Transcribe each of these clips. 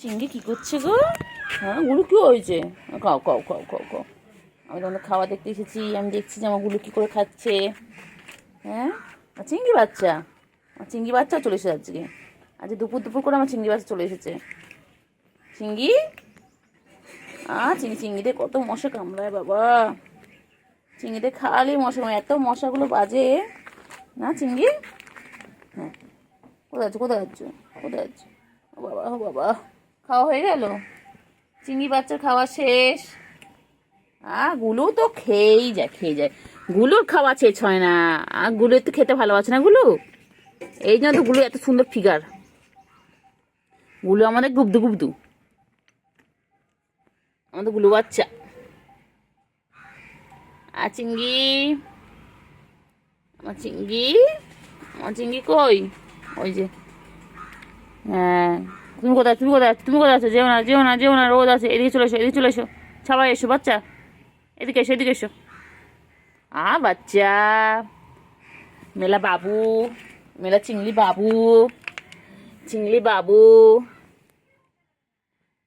চিংড়ি কি করছে গো? হ্যাঁ, গুলু কি হয়েছে? খাও খাও খাও খাও খাও। আমি তোমাদের খাওয়া দেখতে এসেছি, আমি দেখছি যে আমার গুলু কি করে খাচ্ছে। হ্যাঁ, চিংড়ি বাচ্চা, আমার চিংড়ি বাচ্চাও চলে এসেছে আজকে। আজ দুপুর দুপুর করে আমার চিংড়ি বাচ্চা চলে এসেছে। চিংড়ি চিংড়িতে কত মশা কামড়ায় বাবা। চিংড়িতে খালি মশা, এত মশাগুলো বাজে না চিংড়ি। হ্যাঁ, কোথায় আছো কোথায় আছো কোথায় আছো? ও বাবা ও বাবা, খাওয়া হয়ে গেল? চিংড়ি বাচ্চার খাওয়া শেষ। গুলু তো খেয়েই যায়। গুলুর খাওয়া শেষ হয় না। গুলু একটু খেতে ভালোবাসে না গুলু, এই জন্য তো গুলু এত সুন্দর ফিগার। গুলু আমাদের গুবদু গুবদু, আমাদের গুলু বাচ্চা। চিংড়ি, আমার চিংড়ি, আমার চিংড়ি কই? ওই যে, হ্যাঁ, তুমি কোথায় তুমি কোথায় তুমি কোথায় আছো? যেও না যেও না যেও না, রোদ আছে। এদিকে চলে এসো, এদিকে চলে এসো, সবাই এসো বাচ্চা, এদিকে এসো এদিকে এসো। বাচ্চা, মেলা বাবু, মেলা চিংড়ি বাবু, চিংড়ি বাবু,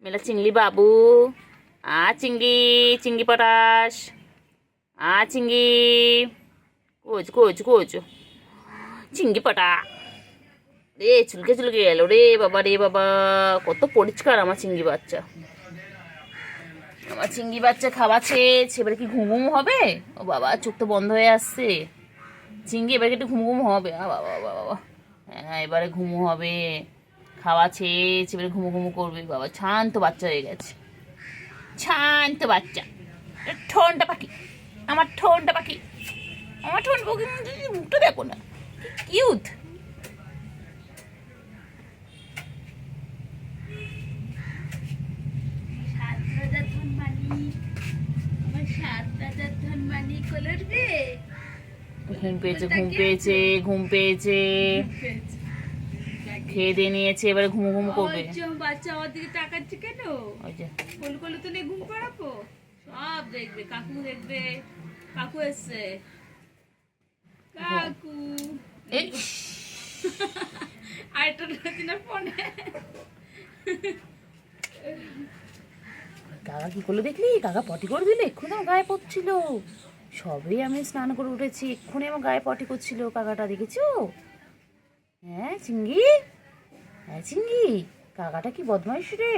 মেলা চিংড়ি বাবু। চিংড়ি, চিংড়ি পটাশ। চিংড়ি, কোচ কোচ কোচ, চিংড়ি পটা। রে চুলকে চুলকে গেল রে বাবা, রে বাবা, কত পরিষ্কার আমার চিংড়ি বাচ্চা। আমার চিংড়ি বাচ্চা খাওয়া শেষ। এবারে কি ঘুম ঘুম হবে? ও বাবা, চোখ তো বন্ধ হয়ে আসছে। চিংড়ি এবারে একটু ঘুম ঘুম হবে। বাবা বাবা বাবা, হ্যাঁ এবারে ঘুমু হবে। খাওয়া শেষ, এবারে ঘুমু ঘুমু করবে। বাবা শান্ত বাচ্চা হয়ে গেছে, শান্ত বাচ্চা। ঠোনটা পাখি, আমার ঠোনটা পাখি, আমার ঠোন পাখি। মুখটা দেখো না, কিউট। ঘুম পেয়েছে ঘুম পেয়েছে ঘুম পেয়েছে, খেয়ে দিয়ে নিয়েছে, এবারে ঘুমু ঘুমু করবে। বাচ্চা আমার দিকে তাকাচ্ছে কেন? কোল কোলে তো নিয়ে ঘুম পাড়াবো, সব দেখবে। কাকু দেখবে, কাকু এসছে, কাকু। আরেকটা রয়েছে না ফোনে। কাকা কি করলো দেখলি? কাকা পটি করে দিলে, এক্ষুনি আমার গায়ে পড়ছিল। সবই আমি স্নান করে উঠেছি, এক্ষুনি আমার গায়ে পটি করছিল কাকাটা, দেখেছো? হ্যাঁ চিংড়ি, হ্যাঁ চিংড়ি, কাকাটা কি বদমাইশ রে।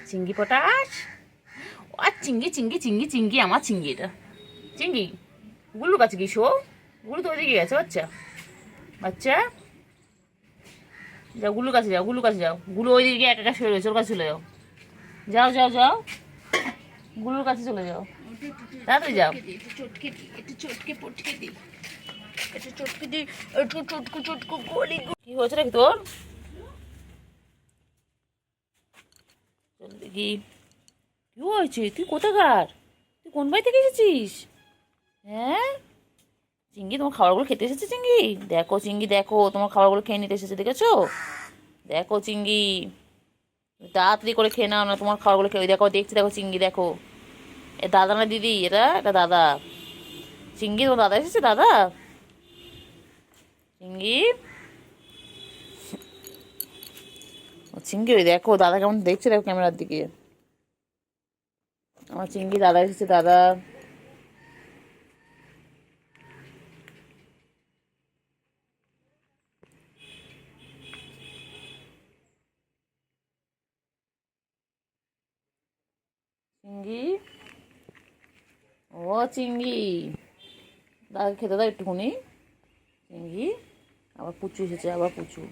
চিংড়ি পটাশ, চিংড়ি চিংড়ি চিংড়ি চিংড়ি, আমার চিংড়ি এটা। চিংড়ি, গুলুর কাছে কি শো? গুলু তো ওইদিকে গেছে বাচ্চা, বাচ্চা যাও গুলুর কাছে যাও, গুলুর কাছে যাও। গুলু ওইদিকে একা একা শুয়ে রয়েছে, ওর কাছে চলে যাও। যাও যাও যাও, গুলুর কাছে চলে যাও, তাড়াতাড়ি যাও। চটকে দি, একটু চটকে পটকে দি, একটু চটকে দি, একটু চটকু চটকু গলি। কি হয়েছে নাকি তোর? দেখি কি হয়েছে? তুই কোথাকার? তুই কোন বাড়ি থেকে এসেছিস? হ্যাঁ চিংড়ি, তোমার খাবারগুলো খেতে এসেছে চিংড়ি। দেখো চিংড়ি, দেখো তোমার খাবারগুলো খেয়ে নিতে এসেছে, দেখেছো? দেখো চিংড়ি, তাড়াতাড়ি করে খেয়ে নাও না তোমার খাবারগুলো খেয়ে। দেখো দেখছি, দেখো চিংড়ি দেখো। এ দাদা না দিদি? এটা দাদা। চিংড়ি, তোমার দাদা এসেছে, দাদা। চিংড়ি, চিংড়ি ওই দেখো দাদা কেমন দেখছে, দেখো ক্যামেরার দিকে। আমার চিংড়ি দাদা এসেছে, দাদা। চিংড়ি, ও চিংড়ি, দাদা খেতে দাও একটুখানি। চিংড়ি, আবার পুচু এসেছে, আবার পুচু।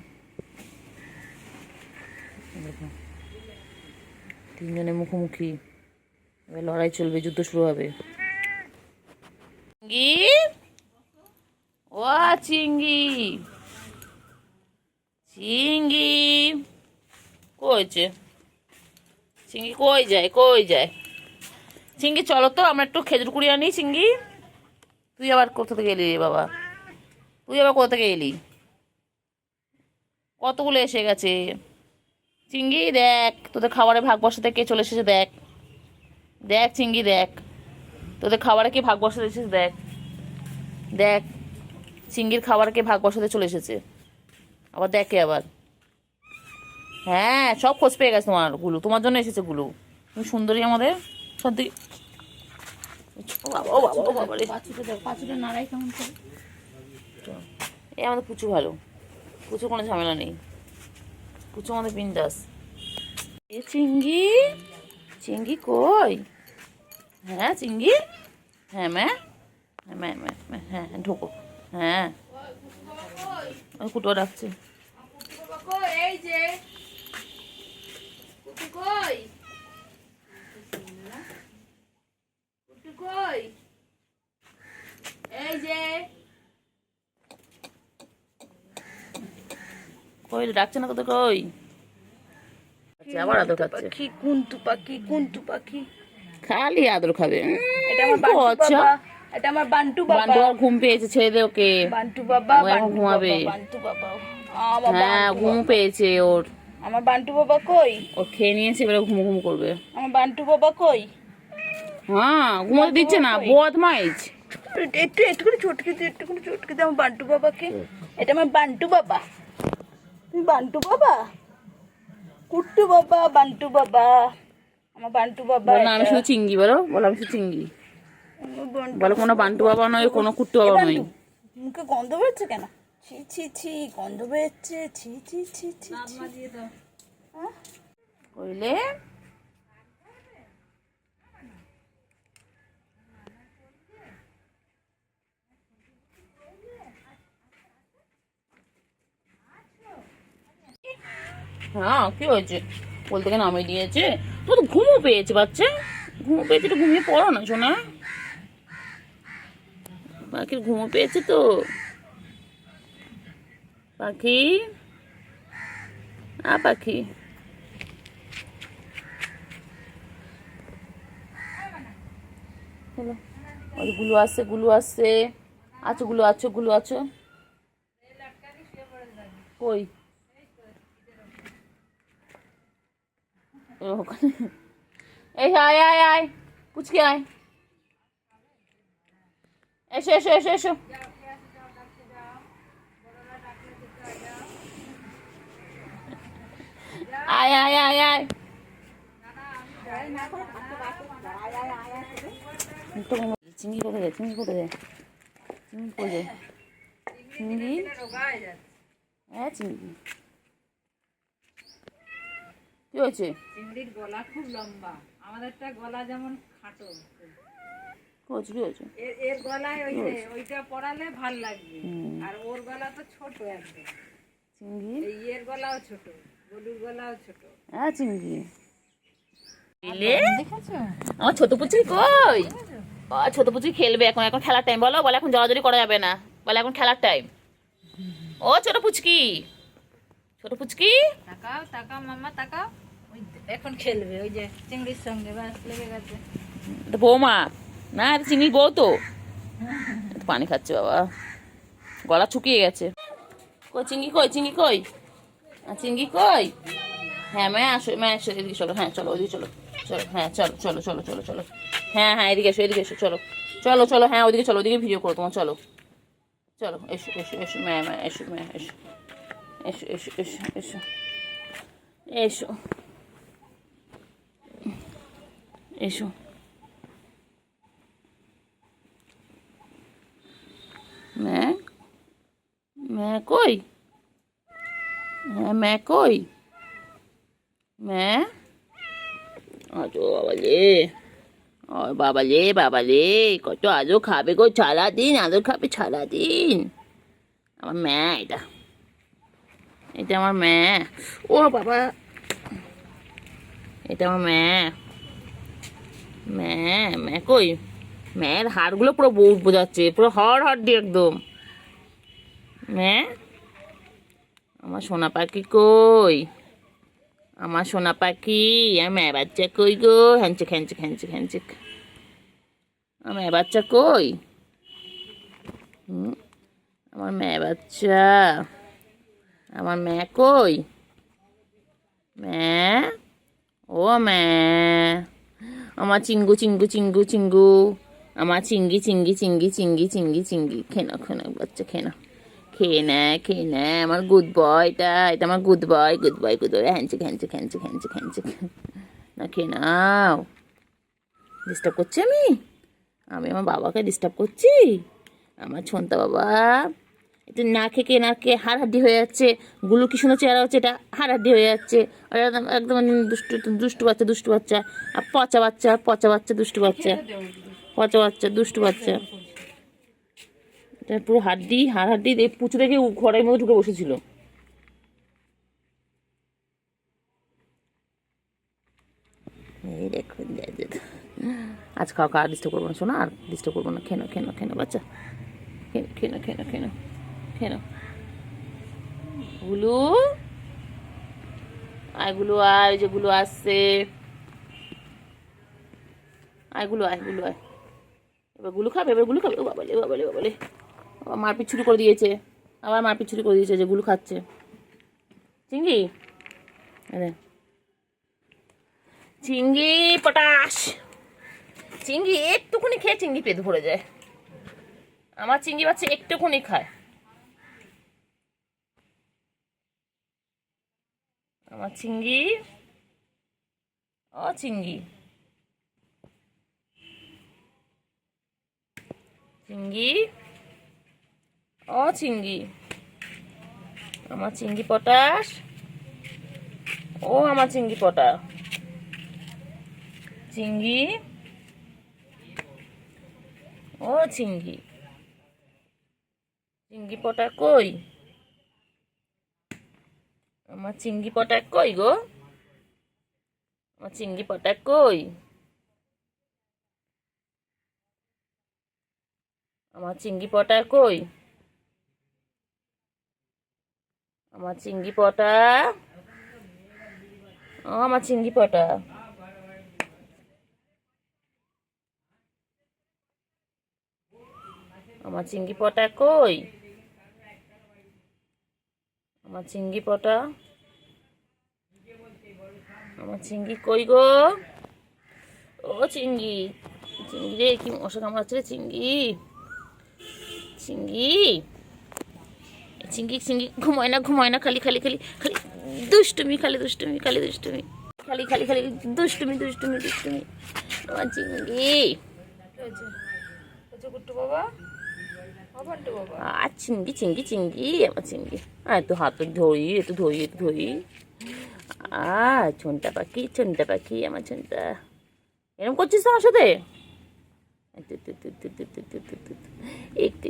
দেখো তিনজনের মুখোমুখি, এবার লড়াই চলবে, যুদ্ধ শুরু হবে। চিংড়ি, ও চিংড়ি, চিংড়ি কইছে? চিংড়ি কই যায় কই যায়? চিংড়ি চলো তো, আমরা একটু খেজুর কুড়ি আনি। চিংড়ি, তুই আবার কোথা থেকে এলি রে বাবা? তুই আবার কোথা থেকে এলি? কতগুলো এসে গেছে। চিংড়ি দেখ, তোদের খাবারে ভাগ বসাতে কে চলে এসেছে, দেখ দেখ চিংড়ি দেখ, তোদের খাবারে কে ভাগ বসাতে এসেছে, দেখ দেখ। চিংড়ির খাবারকে ভাগ বসাতে চলে এসেছে, আবার দেখে আবার। হ্যাঁ সব খোঁজ পেয়ে গেছে তোমার গুলো, তোমার জন্য এসেছে গুলো। তুমি সুন্দরী আমাদের সত্যি। ও বাবা, ও বাবা, ও বাবা রে। পাঁচুটা দেখ, পাঁচুটা নাড়াই কেমন করে। এই আমাদের পুচু ভালো, পুচু কোনো ঝামেলা নেই, পুচু আমাদের বিন্দাস। এ চিঙ্গি, চিঙ্গি কই? হ্যাঁ চিঙ্গি, হ্যাঁ ম্যা, হ্যাঁ ম্যা ম্যা ম্যা, হ্যাঁ হ্যাঁ ঢোকো, হ্যাঁ কুটো ডাকছে। এই যে কুটু কই, কুটু কই, এই যে কই রে, ডাকছে না কত কই? আবার আদর খাচ্ছে। পাখি, কুন্টু পাখি, কুন্টু পাখি। খালি আদর খাবে। এটা আমার বান্টু বাবা, এটা আমার বান্টু বাবা। বান্টু আর ঘুম পেয়েছে, ছেড়ে দে ওকে। বান্টু বাবা, ও এখন ঘুমাবে। বান্টু বাবা, হ্যাঁ ঘুম পেয়েছে ওর। আমার বান্টু বাবা কই? ও খেয়ে নিয়েছে, এবারে ঘুম ঘুম করবে। আমার বান্টু বাবা কই? হ্যাঁ ঘুমোতে দিচ্ছে না, বদমাইশ। একটুখানি চটকে দে, একটুখানি চটকে দে আমার বান্টু বাবাকে। এটা আমার বান্টু বাবা। তুমি বান্টু বাবা, কুট্টু বাবা, বান্টু বাবা, আমার বান্টু বাবা। বলো না আমি শুধু চিঙ্গি, বলো বলো আমি শুধু চিঙ্গি। বলো কোনো বান্টু বাবা নয়, কোনো কুট্টু বাবা নয়। মুখে গন্ধ বেরোচ্ছে কেন? ছি ছি ছি, গন্ধ বেরোচ্ছে, ছি ছি ছি ছি। কইলে হ্যাঁ কি হয়েছে? বলতে গিয়ে নামিয়ে দিয়েছে। তো তো ঘুমও পেয়েছে বাচ্চা, ঘুমও পেয়েছে, তো ঘুমিয়ে পড়ো না শোনা। পাখির ঘুমও পেয়েছে তো। পাখি, আ পাখি, হলো ওই গুলো আসছে, গুলো আসছে, আছো গুলো, আছো গুলো, আছো কই? ওখানে। এই আয় আয় আয়, পুচকি আয়, এসো এসো এসো এসো। আয় আয় আয় আয়। চিংড়ি কোথায় যায়, চিংড়ি কোথায় যায়, চিংড়ি কোথায় যায়, চিংড়ি, হ্যাঁ চিংড়ি কি হয়েছে? চিংড়ির গলা খুব লম্বা, আমাদেরটা গলা যেমন খাটো। কি হয়েছে, কি হয়েছে? এর গলায় ওই যে ওইটা পরালে ভাল লাগবে, আর ওর গলা তো ছোট একদম। চিংড়ি, এই এর গলাও ছোট, গলুর গলাও ছোট। হ্যাঁ চিংড়ি। আমার ছোট পুচি কই? ছোট পুচি খেলবে এখন, এখন খেলার টাইম। বলো বলে এখন জড়াজড়ি করা যাবে না, বলে এখন খেলার টাইম। ও ছোট পুচকি, ছোট পুচকি তাকাও তাকাও মাম্মা তাকাও, ওই এখন খেলবে ওই যে চিংড়ির সঙ্গে, ব্যাস লেগে গেছে। এটা বৌমা না, এটা চিংড়ির বউ তো। পানি খাচ্ছে বাবা, গলা শুকিয়ে গেছে। কই চিংড়ি কই, চিংড়ি কই, চিংড়ি কই? হ্যাঁ ম্যা আসো, ম্যা আসো, এদিকে চলো, হ্যাঁ চলো ওইদিকে চলো, চলো হ্যাঁ চলো চলো চলো চলো চলো, হ্যাঁ হ্যাঁ এদিকে এসো, এদিকে এসো, চলো চলো চলো, হ্যাঁ ওইদিকে চলো, ওইদিকে ভিডিও করো তোমার, চলো চলো এসো এসো এসো, ম্যা ম্যা এসো, ম্যা এসো এসো এসো এসো এসো এসো এসো। ম্যা, ম্যা কই, হ্যাঁ ম্যা কই, ম্যা, আজো বাবা রে, ও বাবা রে, বাবা রে, কত আদর খাবে গো সারাদিন, আদর খাবে সারাদিন। আমার ম্যা এটা, এটা আমার ম্যা। ও বাবা, এটা আমার ম্যা, ম্যা, ম্যা কই? ম্যার হাড়গুলো পুরো বোঝাচ্ছে, পুরো হড় হড় দিয়ে একদম। ম্যা, আমার সোনা পাখি কই, আমার সোনা পাখি, আর ম্যা বাচ্চা কই গো? হ্যাঞ্চেক হ্যাঞ্চেক হ্যাঞ্চেক হ্যাঞ্চেক, আমার ম্যা বাচ্চা কই? আমার ম্যা বাচ্চা, আমার ম্যা কই? ম্যা, ও ম্যা, আমার চিঙ্গু চিঙ্গু চিঙ্গু চিঙ্গু, আমার চিঙ্গি চিঙ্গি চিঙ্গি চিঙ্গি চিঙ্গি চিঙ্গি, খেনা খেনা বাচ্চা, খেনা খেয়ে নে খেয়ে নে, আমার গুড বয়, এটা এটা আমার good boy, good boy, good boy, হ্যান্ডছে হ্যান্ডছে হ্যান্ডছে হ্যান্ডছে হ্যান্ডছে। না খেয়ে নাও। ডিস্টার্ব করছি আমি? আমি আমার বাবাকে ডিস্টার্ব করছি? আমার ছোনতা বাবা একটু না খেয়ে না খেয়ে হাড় হাড্ডি হয়ে যাচ্ছে। গুলো কি সুন্দর চেহারা হচ্ছে, এটা হাড় হাড্ডি হয়ে যাচ্ছে। আর একদম একদম দুষ্টু দুষ্টু বাচ্চা, দুষ্টু বাচ্চা, আর পচা বাচ্চা, পচা বাচ্চা, দুষ্টু বাচ্চা, পচা বাচ্চা, দুষ্টু বাচ্চা। এটা পুরো হাড্ডি, হাড় হাড্ডি পুচু দেখে ঘরের মধ্যে ঢুকে বসেছিল। এই দেখুন, আজ খাওয়া আর ডিস্টার্ব করবো না, শোনো আর ডিস্টার্ব করবো না। খেনো খেনো খেনো বাচ্চা, খেনো খেনো খেনো খেনো। গুলু আয়, গুলু আয়, ওই যে গুলু আসছে। আয় গুলু, আয় গুলু আয়। এবার গুলু খাবে, এবার গুলু খাবে। ও বাবালে বাবালে বাবালে, আবার মারপিট ছুরি করে দিয়েছে, আবার মারপিট ছুরি করে দিয়েছে যে গুলু খাচ্ছে। চিঙ্গি, চিঙ্গি পটাশ, চিঙ্গি একটুখানি খেয়ে চিঙ্গি পেট ভরে যায়। আমার চিঙ্গি বাচ্চা একটুখানি খায়। আমার চিঙ্গি, ও চিঙ্গি, চিঙ্গি, ও চিঙ্গি, আমার চিঙ্গি পটাশ, ও আমার চিঙ্গি পটা, চিঙ্গি, ও চিঙ্গি, চিঙ্গি পটা কই? আমার চিঙ্গি পটা কই গো? আমার চিঙ্গি পটা কই? আমার চিঙ্গি পটা কই? আমার চিঙ্গি পটা, ও আমার চিঙ্গি পটা, আমার চিঙ্গি পটা কই? আমার চিঙ্গি পটা, আমার চিঙ্গি কই গো? ও চিঙ্গি, চিঙ্গি রে, কি মশা কামড়াচ্ছে রে চিঙ্গি, চিঙ্গি, চিঙ্গি, চিঙ্গি ঘুমায় না, ঘুমায় না, খালি খালি খালি খালি দুষ্টুমি, খালি দুষ্টুমি, খালি দুষ্টুমি, খালি খালি খালি দুষ্টুমি দুষ্টুমি দুষ্টুমি। আমার চিঙ্গি, গুট্টু বাবা, বান্টু বাবা। আর চিঙ্গি চিঙ্গি চিঙ্গি, আমার চিঙ্গি। একটু হাত ধরি, একটু ধরি, একটু ধরি। ছোনটা পাখি, ছোনটা পাখি, আমার ছোনটা। এরকম করছিস তো আমার সাথে? একটু একটু একটু একটু একটু একটু একটু একটু একটু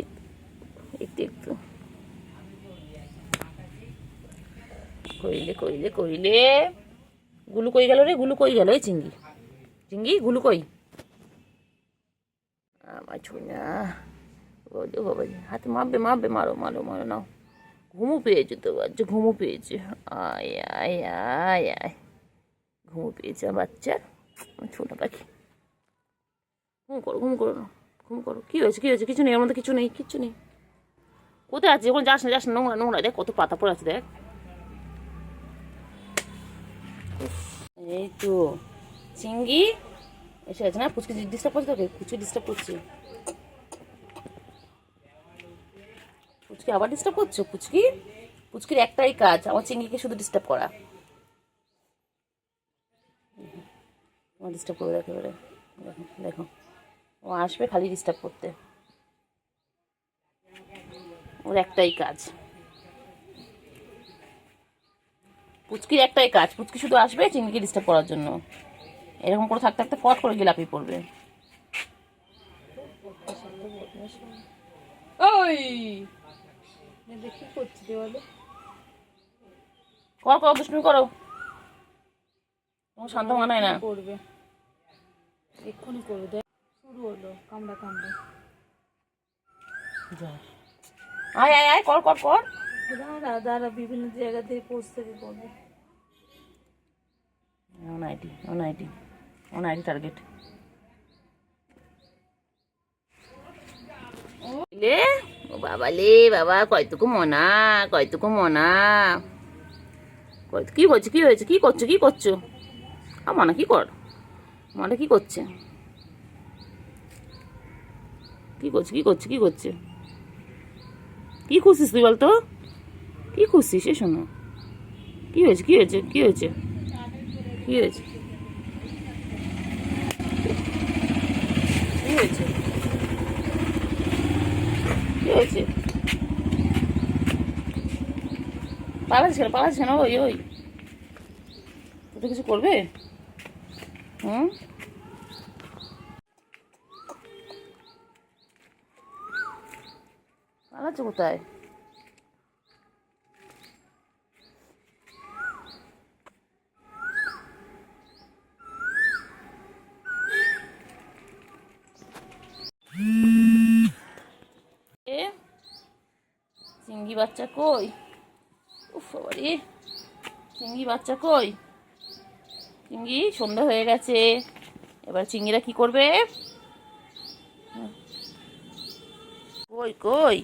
একটু একটু কইলে কইলে কইলে। গুলু কই গেল রে? গুলু কই গেল? এই চিঙ্গি, চিঙ্গি গুলু কই? আমার ছোনা, বাবা হাতে মারবে মারবে, মারো মারো মারো, নাও। ঘুমু পেয়েছে তো বাচ্চা, ঘুমু পেয়েছে। আয় আয় আয় আয়, ঘুমু পেয়েছে বাচ্চা, ছোট পাখি। ঘুম করো, ঘুম করো না, ঘুম করো। কি হয়েছে, কি হয়েছে? কিছু নেই, এর মধ্যে কিছু নেই, কিচ্ছু নেই। কোথায় আছে? যখন যাস না, যাস না, নোংরা নোংরা, দেখ কত পাতা পড়ে আছে, দেখ। এই তো চিঙ্গি এসে গেছে না? পুচকি ডিস্টার্ব করছে তোকে? পুচকি ডিস্টার্ব করছে? পুচকি আবার ডিস্টার্ব করছো? পুচকি, পুচকির একটাই কাজ, আমার চিঙ্গিকে শুধু ডিস্টার্ব করা। আমার ডিস্টার্ব করে দেখো, এবারে দেখো দেখো, ও আসবে খালি ডিস্টার্ব করতে, ওর একটাই কাজ। পুচকির একটাই কাজ, পুচকি শুধু আসবে চিঙ্গিকে ডিস্টার্ব করার জন্য। এরকম করে থাকতে থাকতে ফট করে গিয়ে লাফিয়ে পড়বে। ওই দেখি করছি দেওয়ালে। কর কর, দুষ্টুমি করো, তোমার শান্ত মানায় না। করবে, এক্ষুনি করবে, দেখ শুরু হলো কামড়া কামড়া। আয় আয় আয়, কর কর কর। দাঁড়া দাঁড়া, বিভিন্ন জায়গা থেকে পোস্ট থেকে করবে। অনাইটি অনাইটি অনাইটি টার্গেট। লে ও বাবা লে বাবা, কয়টুকু মনা, কয়টুকু মনা। কি হয়েছে, কি হয়েছে, কি করছো, কি করছো? মনা কি কর, মনা কি করছে, কি করছে, কি করছে, কি করছে, কি খুঁজছিস তুই বলতো? কি খুঁজছিস? এ শোনো, কি হয়েছে, কি হয়েছে, কি হয়েছে, কি হয়েছে, কি হয়েছে, কি হয়েছে? পালাচ্ছিস কেন? ওই ওই তোদের কিছু করবে? হুম, পালাচ্ছ কোথায়? এ চিংড়ি বাচ্চা কই? উফ বাবারে, চিংড়ি বাচ্চা কই? চিংড়ি, সন্ধ্যা হয়ে গেছে, এবার চিংড়িরা কি করবে? কই কই?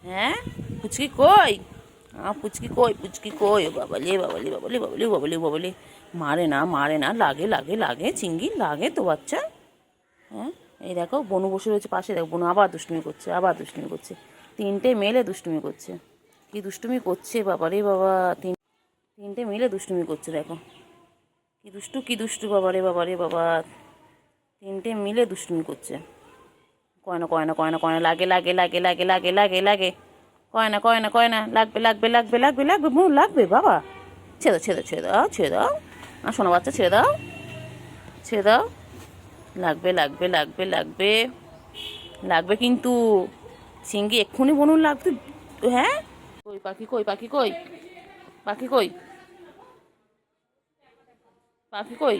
হ্যাঁ, পুচকি কই? পুচকি কই, পুচকি কই? ও বাবালে বাবালে বাবালে বাবালে বাবালে বাবালে, মারে না, মারে না, লাগে লাগে লাগে, চিংড়ি লাগে তো বাচ্চা। হ্যাঁ, এই দেখো বনু বসে রয়েছে পাশে, দেখো বনু আবার দুষ্টুমি করছে, আবার দুষ্টুমি করছে। তিনটে মেলে দুষ্টুমি করছে, কি দুষ্টুমি করছে বাবারে বাবা, তিনটে মিলে দুষ্টুমি করছে, দেখো কি দুষ্টু, কি দুষ্টু বাবারে বাবারে বাবা, তিনটে মিলে দুষ্টুমি করছে। কয়না কয়না কয়না কয়না, লাগে লাগে লাগে লাগে লাগে লাগে লাগে, কয়না কয়না কয়না, লাগবে লাগবে লাগবে লাগবে লাগবে, বনু লাগবে বাবা। ছেড়ে দাও, ছেড়ে ছেড়ে দাও, ছেড়ে দাও, না শোনো বাচ্চা, ছেড়ে দাও, ছেড়ে দাও, লাগবে লাগবে লাগবে লাগবে লাগবে কিন্তু, সিঙ্গি এক্ষুনি বনুন লাগবে। হ্যাঁ, কই পাখি, কই পাখি, কই পাখি, কই পাখি, কই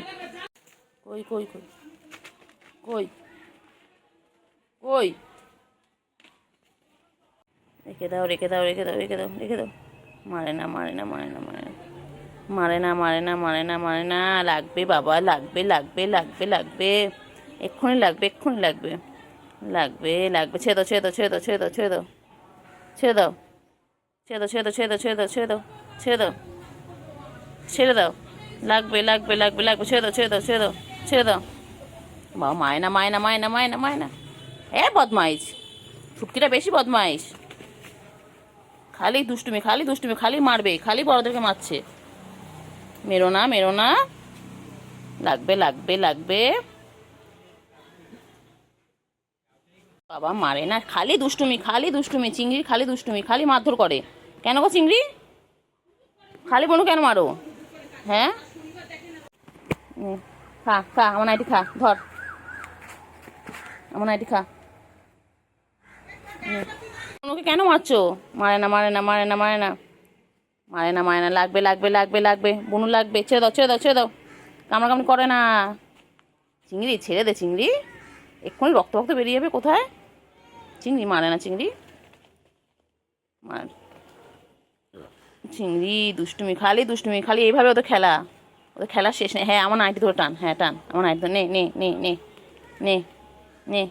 কই কই কই কই কই, রেখে দাও, রেখে দাও, রেখে দাও, রেখে দাও, রেখে দাও, মারে না, মারে না, মারে না, মারে না, মারে না, মারে না, মারে না, মারে না, লাগবে বাবা, লাগবে লাগবে লাগবে লাগবে, এক্ষুনি লাগবে, এক্ষুনি লাগবে, লাগবে লাগবে, ছেড়ে দাও, ছেড়ে দাও, ছেড়ে দাও, ছেড়ে দাও, ছেড়ে দাও, ছেড়ে দাও, ছেড়ে দাও, ছেড়ে দাও, ছেড়ে দাও, ছেড়ে দাও, ছেড়ে দাও, ছেড়ে দাও, ছেড়ে দাও, লাগবে লাগবে লাগবে লাগবে, ছেড়ে দাও, ছেড়ে দাও, ছেড়ে দাও, ছেড়ে দাও, বাবা মায়না মায়না মায়না মায়না মায়না, এ বদমাইশ, ছুটকিটা বেশি বদমাইশ, খালি দুষ্টুমি, খালি দুষ্টুমি, খালি মারবে, খালি বড়দেরকে মারছে, মেরো না, মেরো না, লাগবে লাগবে লাগবে, বাবা মারে না, খালি দুষ্টুমি, খালি দুষ্টুমি, চিংড়ি খালি দুষ্টুমি, খালি মারধর করে। কেন গো চিংড়ি, খালি বনু কেন মারো? হ্যাঁ, খা খা, আমার নাইটি খা, ধর আমার নাইটি খা, বনুকে কেন মারছো? মারে না, মারে না, মারে না, মারে না, মারে না, মারে না, লাগবে লাগবে লাগবে লাগবে, বনু লাগবে, ছেড়ে দাও, ছেড়ে দাও, ছেড়ে দাও, কামড়াকামড়ি করে না, চিংড়ি ছেড়ে দে, চিংড়ি এক্ষুনি রক্ত রক্ত বেরিয়ে যাবে, কোথায়? চিংড়ি মারে না, চিংড়ি মার, চিংড়ি দুষ্টুমি, খালি দুষ্টুমি, খালি এইভাবে ওদের খেলা, ওদের খেলা শেষ নেই। হ্যাঁ, আমার নাইটি ধরে টান, হ্যাঁ টান, আমার নাইটি ধরে, নে নে নে নে নে নে,